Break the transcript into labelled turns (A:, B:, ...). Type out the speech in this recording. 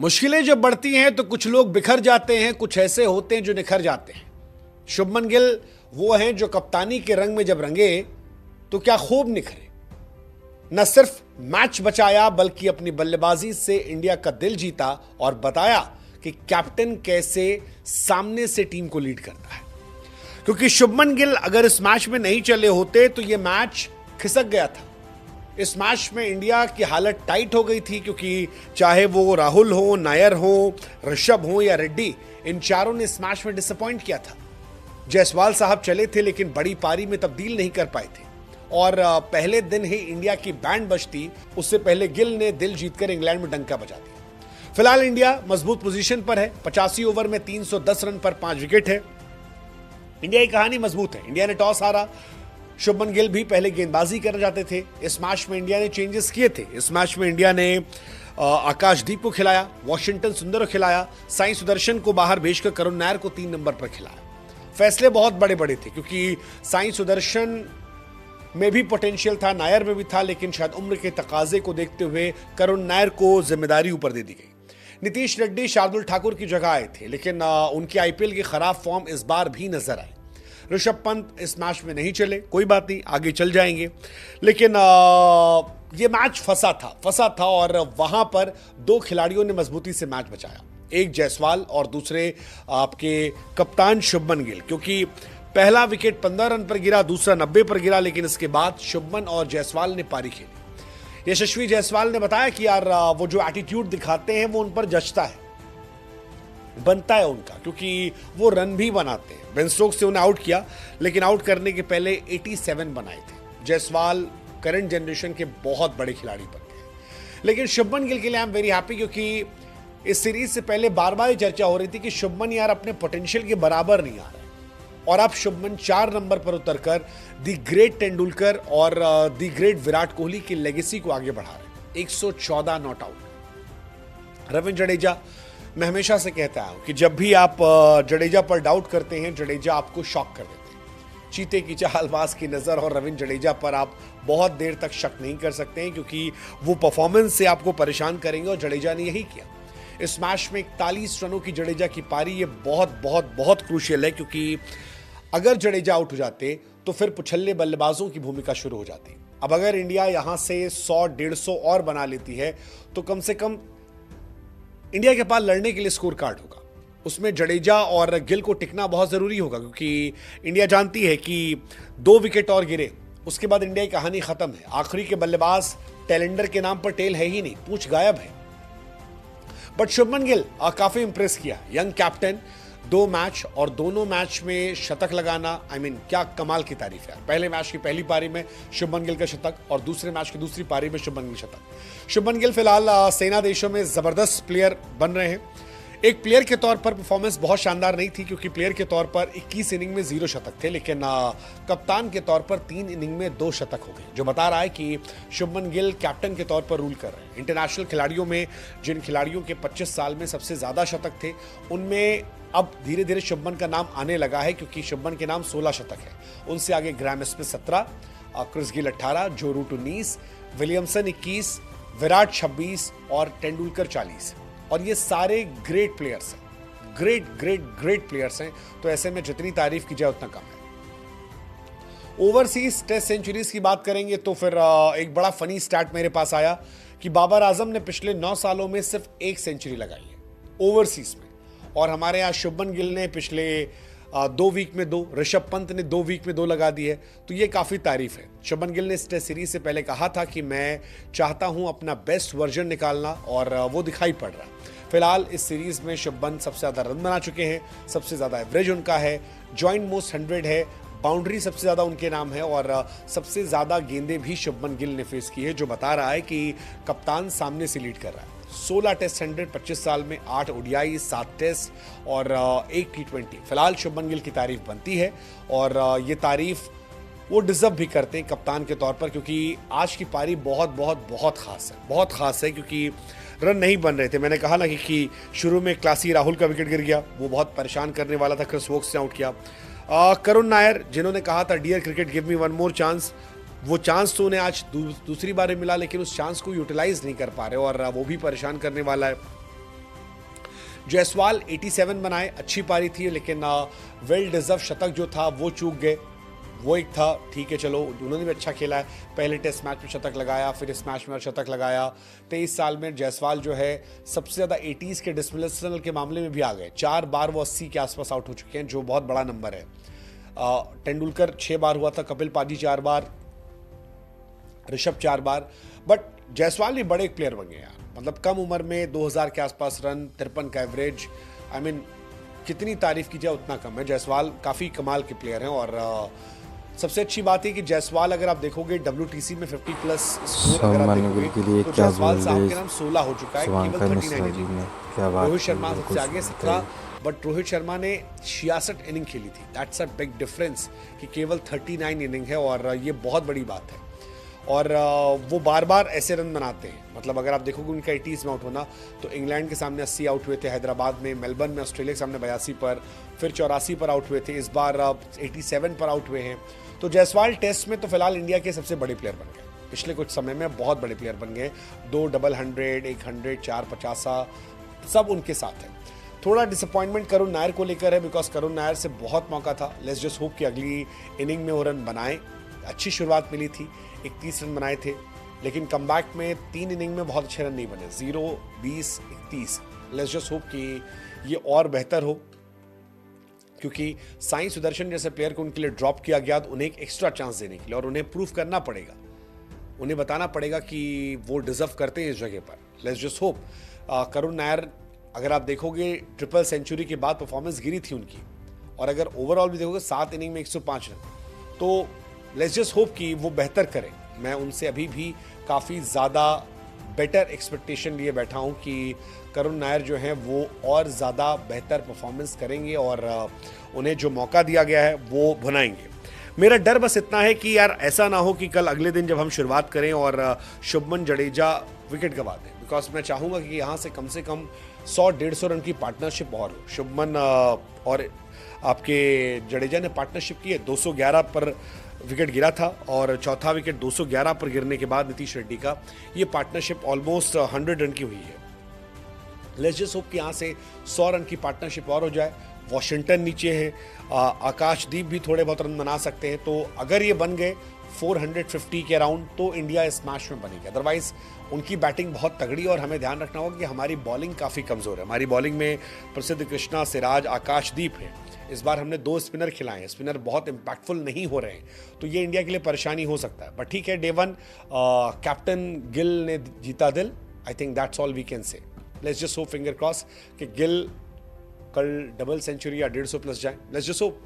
A: मुश्किलें जब बढ़ती हैं तो कुछ लोग बिखर जाते हैं, कुछ ऐसे होते हैं जो निखर जाते हैं। शुभमन गिल वो हैं जो कप्तानी के रंग में जब रंगे तो क्या खूब निखरे। न सिर्फ मैच बचाया बल्कि अपनी बल्लेबाजी से इंडिया का दिल जीता और बताया कि कैप्टन कैसे सामने से टीम को लीड करता है। क्योंकि शुभमन गिल अगर इस मैच में नहीं चले होते तो यह मैच खिसक गया था। इस मैच में इंडिया की हालत टाइट हो गई थी, क्योंकि चाहे वो राहुल हो, नायर हो, ऋषभ हो या रेड्डी, इन चारों ने इस मैच में डिसअपॉइंट किया था। जायसवाल साहब चले थे लेकिन बड़ी पारी में तब्दील नहीं कर पाए थे और पहले दिन ही इंडिया की बैंड बजती उससे पहले गिल ने दिल जीतकर इंग्लैंड में डंका बजा दिया। फिलहाल इंडिया मजबूत पोजीशन पर है। 85 ओवर में 310 रन पर 5 विकेट है। इंडिया की कहानी मजबूत है। इंडिया ने टॉस हारा। शुभमन गिल भी पहले गेंदबाजी करना चाहते थे। इस मैच में इंडिया ने चेंजेस किए थे। इस मैच में इंडिया ने आकाशदीप को खिलाया, वॉशिंगटन सुंदर को खिलाया, साई सुदर्शन को बाहर भेजकर करुण नायर को 3 नंबर पर खिलाया। फैसले बहुत बड़े बड़े थे क्योंकि साई सुदर्शन में भी पोटेंशियल था, नायर में भी था, लेकिन शायद उम्र के तकाजे को देखते हुए करुण नायर को जिम्मेदारी ऊपर दे दी गई। नीतीश रेड्डी शार्दुल ठाकुर की जगह आए थे, लेकिन उनकी आईपीएल की खराब फॉर्म इस बार भी नजर आई। ऋषभ पंत इस मैच में नहीं चले, कोई बात नहीं, आगे चल जाएंगे, लेकिन ये मैच फंसा था और वहां पर 2 खिलाड़ियों ने मजबूती से मैच बचाया। एक जायसवाल और दूसरे आपके कप्तान शुभमन गिल, क्योंकि पहला विकेट 15 रन पर गिरा, दूसरा 90 पर गिरा, लेकिन इसके बाद शुभमन और जायसवाल ने पारी खेली। यशस्वी जायसवाल ने बताया कि यार वो जो एटीट्यूड दिखाते हैं वो उन पर जचता है, बनता है उनका, क्योंकि वो रन भी बनाते हैं। बेन स्टोक्स से उन्हें आउट किया, लेकिन आउट करने के पहले 87 बनाए थे। जायसवाल करंट जनरेशन के बहुत बड़े खिलाड़ी बन गए। लेकिन शुभमन गिल के लिए आई एम वेरी हैप्पी, क्योंकि इस सीरीज से पहले बार बार चर्चा हो रही थी कि शुभमन यार अपने पोटेंशियल के बराबर नहीं आ रहा है, और अब शुभमन 4 नंबर पर उतरकर दी ग्रेट तेंदुलकर और दी ग्रेट विराट कोहली की लेगेसी को आगे बढ़ा रहे हैं। 114 नॉट आउट। रविंद्र जडेजा, मैं हमेशा से कहता हूं कि जब भी आप जडेजा पर डाउट करते हैं, जडेजा आपको शॉक कर देते हैं। चीते की चालबाज की नजर और रविंद्र जडेजा पर आप बहुत देर तक शक नहीं कर सकते हैं, क्योंकि वो परफॉर्मेंस से आपको परेशान करेंगे और जडेजा ने यही किया। इस मैच में 41 रनों की जडेजा की पारी, ये बहुत बहुत बहुत क्रूशियल है, क्योंकि अगर जडेजा आउट हो जाते तो फिर पुछल्ले बल्लेबाजों की भूमिका शुरू हो जाती। अब अगर इंडिया यहां से 100-150 और बना लेती है तो कम से कम इंडिया के पास लड़ने के लिए स्कोर कार्ड होगा। उसमें जडेजा और गिल को टिकना बहुत जरूरी होगा, क्योंकि इंडिया जानती है कि 2 विकेट और गिरे उसके बाद इंडिया की कहानी खत्म है। आखिरी के बल्लेबाज टेलेंडर के नाम पर टेल है ही नहीं, पूछ गायब है। बट शुभमन गिल काफी इंप्रेस किया। यंग कैप्टन, 2 मैच और दोनों मैच में शतक लगाना, क्या कमाल की तारीफ है। पहले मैच की पहली पारी में शुभमन गिल का शतक और दूसरे मैच की दूसरी पारी में शुभमन गिल शतक। शुभमन गिल फिलहाल सेना देशों में जबरदस्त प्लेयर बन रहे हैं। एक प्लेयर के तौर पर परफॉर्मेंस बहुत शानदार नहीं थी, क्योंकि प्लेयर के तौर पर 21 इनिंग में 0 शतक थे, लेकिन कप्तान के तौर पर 3 इनिंग में 2 शतक हो गए, जो बता रहा है कि शुभमन गिल कैप्टन के तौर पर रूल कर रहे हैं। इंटरनेशनल खिलाड़ियों में जिन खिलाड़ियों के 25 साल में सबसे ज्यादा शतक थे, उनमें अब धीरे धीरे शुभमन का नाम आने लगा है, क्योंकि शुभमन के नाम 16 शतक है। उनसे आगे ग्राम स्मिथ 17, क्रिस गिल 18, जो रूट 19, विलियमसन 21, विराट 26 और तेंदुलकर 40। और ये सारे ग्रेट प्लेयर्स हैं, ग्रेट प्लेयर्स हैं। तो ऐसे में जितनी तारीफ की जाए उतना कम है। ओवरसीज टेस्ट सेंचुरीज की बात करेंगे तो फिर एक बड़ा फनी स्टैट मेरे पास आया कि बाबर आजम ने पिछले 9 सालों में सिर्फ 1 सेंचुरी लगाई है ओवरसीज में, और हमारे यहाँ शुभमन गिल ने पिछले 2 वीक में 2, ऋषभ पंत ने 2 वीक में 2 लगा दी है। तो ये काफी तारीफ है। शुभमन गिल ने इस टेस्ट सीरीज से पहले कहा था कि मैं चाहता हूं अपना बेस्ट वर्जन निकालना, और वो दिखाई पड़ रहा है। फिलहाल इस सीरीज में शुभमन सबसे ज्यादा रन बना चुके हैं, सबसे ज्यादा एवरेज उनका है, जॉइंट मोस्ट 100 है, बाउंड्री सबसे ज्यादा उनके नाम है, और सबसे ज्यादा गेंदें भी शुभमन गिल ने फेस की है, जो बता रहा है कि कप्तान सामने से लीड कर रहा है। 16 टेस्ट 100 25 साल में, 8 ओडीआई, 7 टेस्ट और 1 T20। फिलहाल शुभमन गिल की तारीफ बनती है, और ये तारीफ वो डिजर्व भी करते हैं कप्तान के तौर पर, क्योंकि आज की पारी बहुत बहुत बहुत खास है, क्योंकि रन नहीं बन रहे थे। मैंने कहा ना कि शुरू में क्लासी राहुल का विकेट गिर गया, वो बहुत परेशान करने वाला था, क्रिस वोक्स ने आउट किया। करुण नायर, जिन्होंने कहा था dear cricket give me one more chance, वो चांस तो उन्हें आज दूसरी बार मिला, लेकिन उस चांस को यूटिलाइज नहीं कर पा रहे और वो भी परेशान करने वाला है। जायसवाल 87 बनाए, अच्छी पारी थी, लेकिन वेल डिजर्व शतक जो था वो चूक गए। वो एक था, ठीक है चलो, उन्होंने भी अच्छा खेला है, पहले टेस्ट मैच में शतक लगाया, फिर इस मैच में शतक लगाया। 23 साल में जायसवाल जो है सबसे ज़्यादा 80s के डिसमिसल के मामले में भी आ गए। 4 बार वो 80 के आसपास आउट हो चुके हैं, जो बहुत बड़ा नंबर है। तेंदुलकर 6 बार हुआ था, कपिल पाजी 4 बार, ऋषभ 4 बार। बट जायसवाल भी बड़े एक प्लेयर बन गए यार, मतलब कम उम्र में 2000 के आसपास रन, 53 का एवरेज। आई मीन कितनी तारीफ की जाए उतना कम है। जायसवाल काफ़ी कमाल के प्लेयर हैं। और सबसे अच्छी बात है कि जायसवाल अगर आप देखोगे WTC में 50 प्लस स्कोर अगर आप देखोगे तो जायसवाल साहब के नाम 16 हो चुका है, केवल 39 रोहित शर्मा सबसे आगे 17, बट रोहित शर्मा ने 66 इनिंग खेली थी। दैट्स अ बिग डिफरेंस कि केवल 39 इनिंग है, और ये बहुत बड़ी बात है। और वो बार बार ऐसे रन बनाते हैं, मतलब अगर आप देखोगे उनका 80s में आउट होना, तो इंग्लैंड के सामने 80 आउट हुए थे, हैदराबाद में, मेलबर्न में ऑस्ट्रेलिया के सामने 82 पर, फिर 84 पर आउट हुए थे, इस बार 87 पर आउट हुए हैं। तो जायसवाल टेस्ट में तो फिलहाल इंडिया के सबसे बड़े प्लेयर बन गए, पिछले कुछ समय में बहुत बड़े प्लेयर बन गए। 2 डबल 100, 100, 4 50 सब उनके साथ है। थोड़ा डिसअपॉइंटमेंट करुण नायर को लेकर है, बिकॉज करुण नायर से बहुत मौका था। लेट्स जस्ट होप कि अगली इनिंग में वो रन बनाए। अच्छी शुरुआत मिली थी, 31 रन बनाए थे, लेकिन कमबैक में 3 इनिंग में बहुत अच्छे रन नहीं बने, 0, 20, 31। लेट्स जस्ट होप कि ये और बेहतर हो, क्योंकि साई सुदर्शन जैसे प्लेयर को उनके लिए ड्रॉप किया गया, तो उन्हें एक एक्स्ट्रा चांस देने के लिए, और उन्हें प्रूफ करना पड़ेगा, उन्हें बताना पड़ेगा कि वो डिजर्व करते हैं इस जगह पर। Let's just hope. Karun Nair अगर आप देखोगे ट्रिपल सेंचुरी के बाद परफॉर्मेंस गिरी थी उनकी, और अगर ओवरऑल भी देखोगे 7 इनिंग में 105 रन, तो लेट्स जस्ट होप कि वो बेहतर करें। मैं उनसे अभी भी काफ़ी ज़्यादा बेटर एक्सपेक्टेशन लिए बैठा हूं कि करुण नायर जो हैं वो और ज़्यादा बेहतर परफॉर्मेंस करेंगे, और उन्हें जो मौका दिया गया है वो भुनाएंगे। मेरा डर बस इतना है कि यार ऐसा ना हो कि कल अगले दिन जब हम शुरुआत करें और शुभमन जडेजा विकेट गंवा दें, बिकॉज मैं चाहूँगा कि यहाँ से कम 100-150 रन की पार्टनरशिप और हो। शुभमन और आपके जडेजा ने पार्टनरशिप की है, 211 पर विकेट गिरा था, और चौथा विकेट 211 पर गिरने के बाद नीतीश रेड्डी का, ये पार्टनरशिप ऑलमोस्ट 100 रन की हुई है। लेट्स जस्ट होप कि यहाँ से 100 रन की पार्टनरशिप और हो जाए। वॉशिंगटन नीचे है, आकाशदीप भी थोड़े बहुत रन बना सकते हैं, तो अगर ये बन गए 450 के अराउंड, तो इंडिया इस मैच में बनेगी। अदरवाइज उनकी बैटिंग बहुत तगड़ी, और हमें ध्यान रखना होगा कि हमारी बॉलिंग काफ़ी कमज़ोर है। हमारी बॉलिंग में प्रसिद्ध कृष्णा, सिराज, आकाशदीप है। इस बार हमने 2 स्पिनर खिलाए हैं, स्पिनर बहुत इंपैक्टफुल नहीं हो रहे हैं, तो ये इंडिया के लिए परेशानी हो सकता है। बट ठीक है, डे 1 कैप्टन गिल ने जीता दिल। I think that's all we can say. Let's just hope, finger cross, कि गिल कल डबल सेंचुरी या 150 प्लस जाए। Let's just hope.